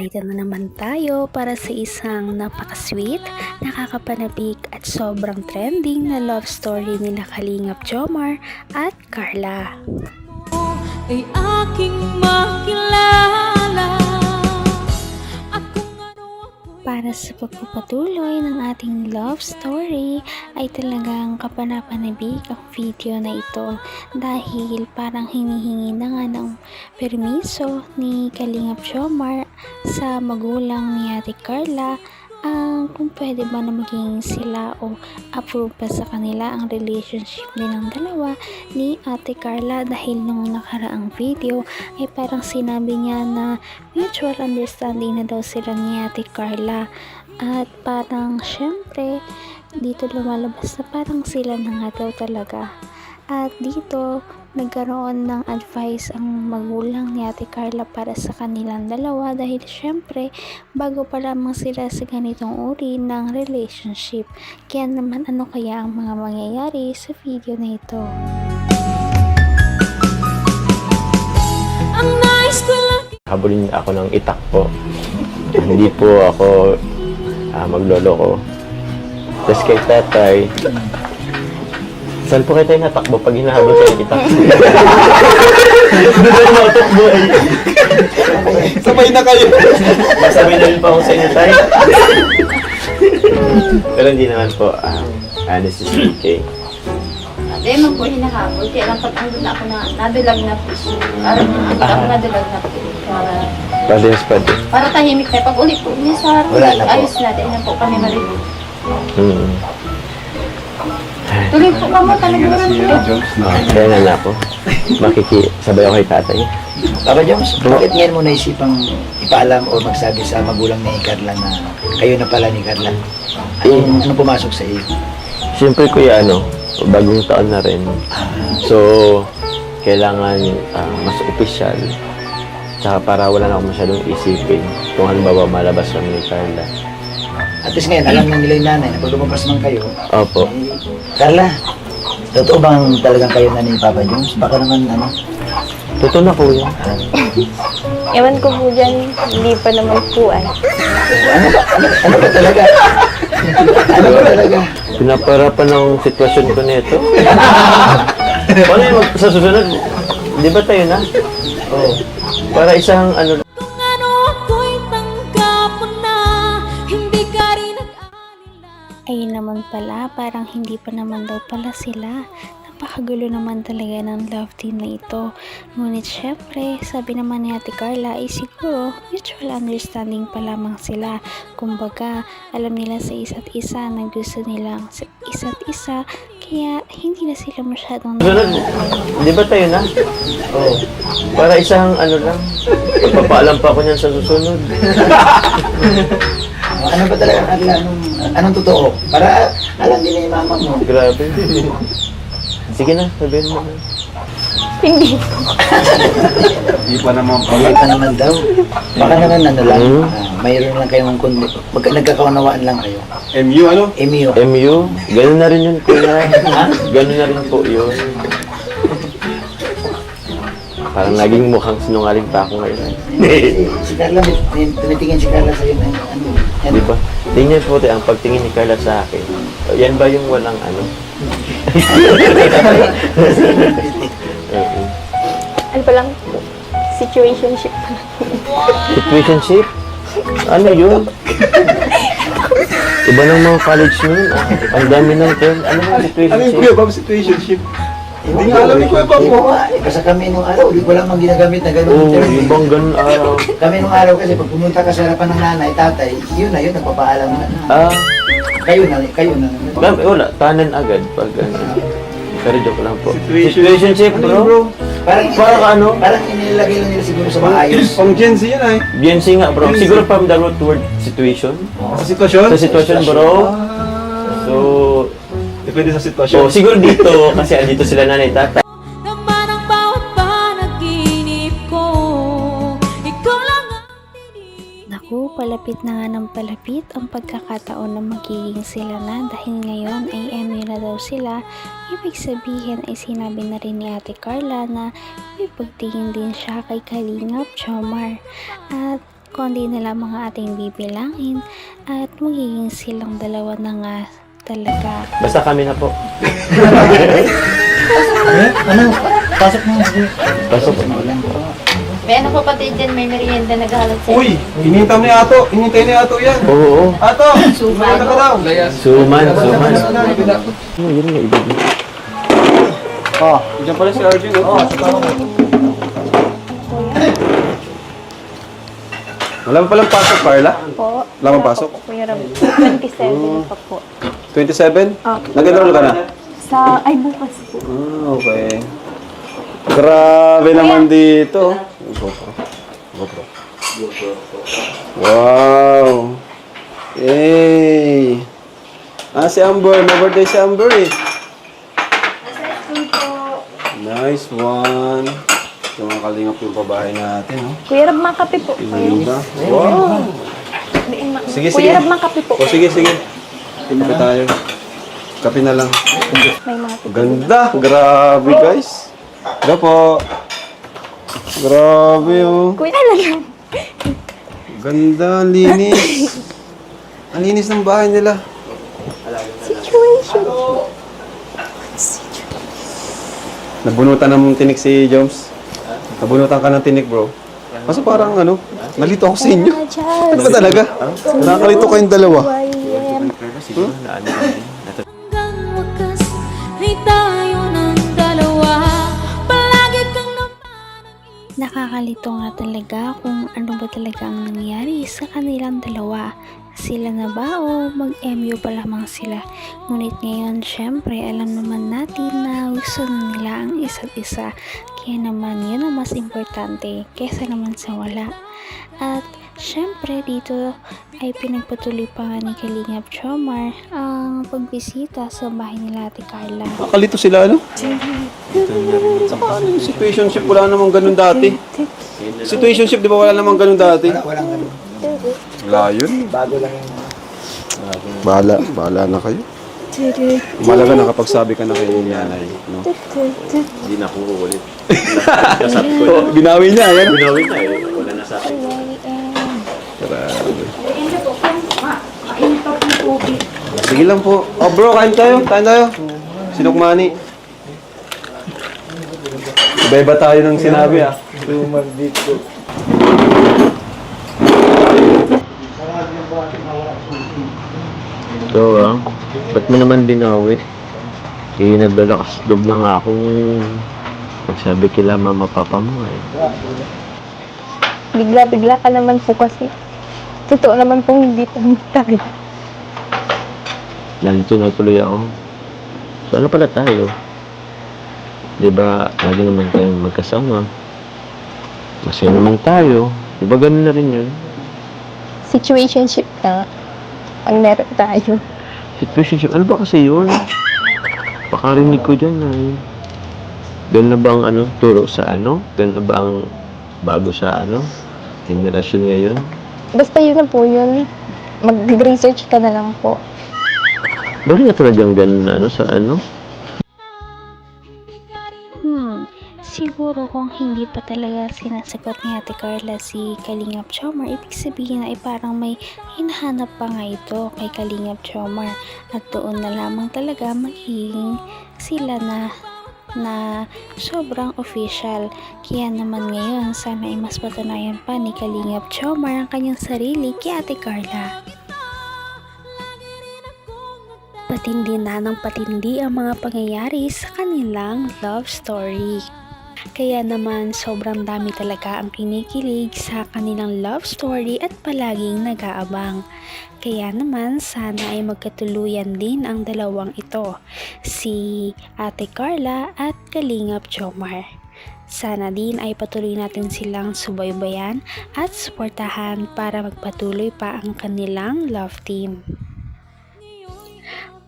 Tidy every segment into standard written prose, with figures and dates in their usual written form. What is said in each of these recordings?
narito na naman tayo para sa isang napaka-sweet, nakakapanabik at sobrang trending na love story nila Kalingap Jomar at Carla. Ay aking makilala. Para sa pagpapatuloy ng ating love story ay talagang kapanapanabik ang video na ito dahil parang hinihingi na nga ng permiso ni Kalingap Jomar sa magulang ni Ate Carla kung pwede ba na maging sila o approve pa sa kanila ang relationship nilang dalawa ni Ate Carla dahil nung nakaraang video ay parang sinabi niya na mutual understanding na daw sila ni Ate Carla at parang syempre dito lumalabas na parang sila na nga daw talaga. At dito, nagkaroon ng advice ang magulang ni Ate Carla para sa kanilang dalawa dahil syempre, bago pa lamang sila sa ganitong uri ng relationship. Kaya naman ano kaya ang mga mangyayari sa video na ito? Habulin niya ako ng itak po. Hindi po ako maglolo ko. Tapos kay tatay, saan po kayo tayo natakbo pag hinahabol kayo ng itak? Doon tayo natakbo ay. Sabay na kayo. Masabay na rin pa ako sa inyo tayo. Pero hindi naman po, honestly speaking. Hindi man po hinahabol. Kaya lang pag andun ako na nadulag na po. Ako nadulag na po. Para tahimik tayo. Pag ulit po niya sa harap, ayos natin na po kami marinig. Tuloy po ka mo, talagang Kaya na ako. Makikisabay ako kay tatay. Papa Jones, bakit ngayon mo naisipang ipaalam o magsabi sa magulang ni Carla na kayo na pala ni Carla? Ano pumasok sa iyo? Siyempre kuya, bagong taon na rin. So, kailangan mas opisyal. Tsaka para wala na ako masyadong isipin kung halimbawa malabas kami ni Carla. At least ngayon, alam na nila yung nanay na pag lumabas man kayo. Opo. Carla, totoo bang talagang kayo na ni Papa Jones? Baka naman Totoo na kuya. Ewan ko po dyan, hindi pa naman po ay. Ano ba talaga? Ano ba talaga? Pinaparapan ng sitwasyon ko nito. Paano yung sa susunod? Di ba tayo na? Oo. Para isang Kung ano ako'y tanggap mo na, hindi ka rin nag-alila. Ayun naman pala, parang hindi pa naman daw pala sila. Napakagulo naman talaga ng love team na ito. Ngunit syempre, sabi naman ni Ate Carla ay siguro mutual understanding pa lamang sila. Kumbaga, alam nila sa isa't isa na gusto nilang sa isa't isa, kaya hindi na sila masyadong susunod. Di ba tayo na? Oo. Para isang lang. Pagpapaalam pa ako niyan sa susunod. Ano ba talaga, Carla? Anong totoo? Para alam din na yung mama mo. Grabe. Sige na, sabihin mo na. Hindi. Hindi pa naman daw. Baka naman mayroon lang kayong nagkakaunawaan lang kayo. MU ano? MU. MU? Ganun na rin yun, kuya. Ganun na rin po yun. Parang naging mukhang sinungaling pa ako ngayon. Si Carla, tumitingin si Carla sa'yo na Di ba? Tingnan po ang pagtingin ni Carla sa akin. Yan ba yung walang Ano pa lang, situationship pa lang. Situationship? Ano yun? Iba ng mga college nun. Ang dami ng term. Ano yung Ano yung situationship? Kuya Bob situationship? Hindi nga alam ni Kuya Bob mo. Kasi kami nung araw, hindi ko lang mang ginagamit na gano'n. Oo, yung bang ganun araw. Kami nung araw kasi pag pumunta ka sa harapan ng nanay, tatay, yun, nagpapaalam na. Kayo na. Wala, tanan agad pag pero joke lang po. Situationship, bro? Parang inilalagay lang nila siguro sa maayos. Pang Gen Z yan ay. Gen Z nga bro. Siguro from the root word situation. Sa sitwasyon? Sa sitwasyon bro. So, Depende sa sitwasyon. siguro dito kasi andito sila nanay tatay. Naman ang bawat panaginip ko, ikaw lang ang tinig. Naku, palapit na nga ng palapit ang pagkakataon na magiging sila na dahil ngayon ay MU na daw sila. Ibig sabihin ay sinabi na rin ni Ate Carla na may pagtingin din siya kay Kalingap Jomar. At Kundi na lamang ang ating bibilangin at magiging silang dalawa na nga talaga. Basta kami na po. Ano? Pasok mo. Pasok po. May ano po pati dyan, may merienda naghahalat sa Uy, hinintay ni Ato. Hinintay ni Ato yan. Oo. Ato! Suman. Ano ka daw? Suman. Oh, Yun nga ibig. Diyan pala si Arjun. Oh, wala pa palang pasok, Carla? Po. Wala pang pasok? Kuya Rob, 27 pa po. 27? Ah. Nag-enroll ka na? Ay bukas po. Okay. Grabe naman dito. GoPro. Wow. Yay. Si Amber. May birthday si Amber eh. Nice one. Ito mga kalingap yung pabahay natin. Oh. Kuya Rob, makape po. Diba? Wow. Sige, sige. Kuya Rob, makape po. O sige, sige. Kape tayo. Kape na lang. May mga Ganda. Grabe guys. Ganda po. Grabe oh. Kuya lang. Ganda, ang linis. Ang linis ng bahay nila. Situation. Nabunutan ng tinik si Joms. Nabunutan ka ng tinik, bro. Kaso parang nalito ako sa inyo. Ano ba talaga? Nakakalito kayong dalawa. Hanggang wakas ay tayo ng dalawa. Palagi kang Nakakalito nga talaga kung ano ba talaga ang nangyari sa kanilang dalawa. Sila na ba o mag-MU pa lamang sila? Ngunit ngayon, syempre, alam naman natin na gusto na nila ang isa't isa. Kaya naman, yun ang mas importante kesa naman sa wala. At syempre, dito ay pinagpatuloy pa nga ni Kalingap Jomar ang pagbisita sa bahay nila Ate Carla. Nakakalito sila, ano? Saka yung situationship, wala namang ganun dati. Situationship, di ba wala namang ganun dati? Walang ganun. Wala yun. Bago lang yung... Bahala na kayo. Malaga nakapagsabi ka na kay nanay, no? Hindi na ako ulit. Binawi niya, yan. Binawin na eh. Wala na sa akin. Grabe. Sige lang po. Oh bro, kain tayo. Kain tayo. Sinukmani. Iba-iba tayo ng sinabi ah. So, ba't mo naman binawi? Eh, naglalakas loob na nga akong magsabi kila mama papa mo eh. Bigla-bigla ka naman po kasi. Totoo naman pong hindi tayo. Nandito na tuloy ako. So, ano pala tayo? Diba, lagi naman tayong magkasama. Masaya naman tayo. Diba ganun na rin yun? Situationship na ang meron tayo. Situationship, ano ba kasi yun? Pakarinig ko dyan ay ganun na ba ang turo sa Ganun na ba ang bago sa generasyon ngayon? Basta yun na po yun. Mag-research ka na lang po. Bakit nga talagang ganun na sa Siguro kung hindi pa talaga sinasagot ni Ate Carla si Kalingap Jomar, ibig sabihin ay parang may hinahanap pa nga ito kay Kalingap Jomar. At doon na lamang talaga magiging sila na sobrang official. Kaya naman ngayon, sana ay mas patunayan pa ni Kalingap Jomar ang kanyang sarili kay Ate Carla. Patindi na ng patindi ang mga pangyayari sa kanilang love story. Kaya naman sobrang dami talaga ang kinikilig sa kanilang love story at palaging nag-aabang. Kaya naman sana ay magkatuluyan din ang dalawang ito, si Ate Carla at Kalingap Jomar. Sana din ay patuloy natin silang subaybayan at suportahan para magpatuloy pa ang kanilang love team.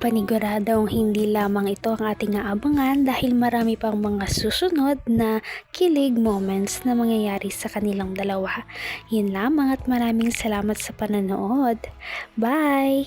Paniguradong hindi lamang ito ang ating aabangan dahil marami pang mga susunod na kilig moments na mangyayari sa kanilang dalawa. Yun lamang at maraming salamat sa panonood. Bye!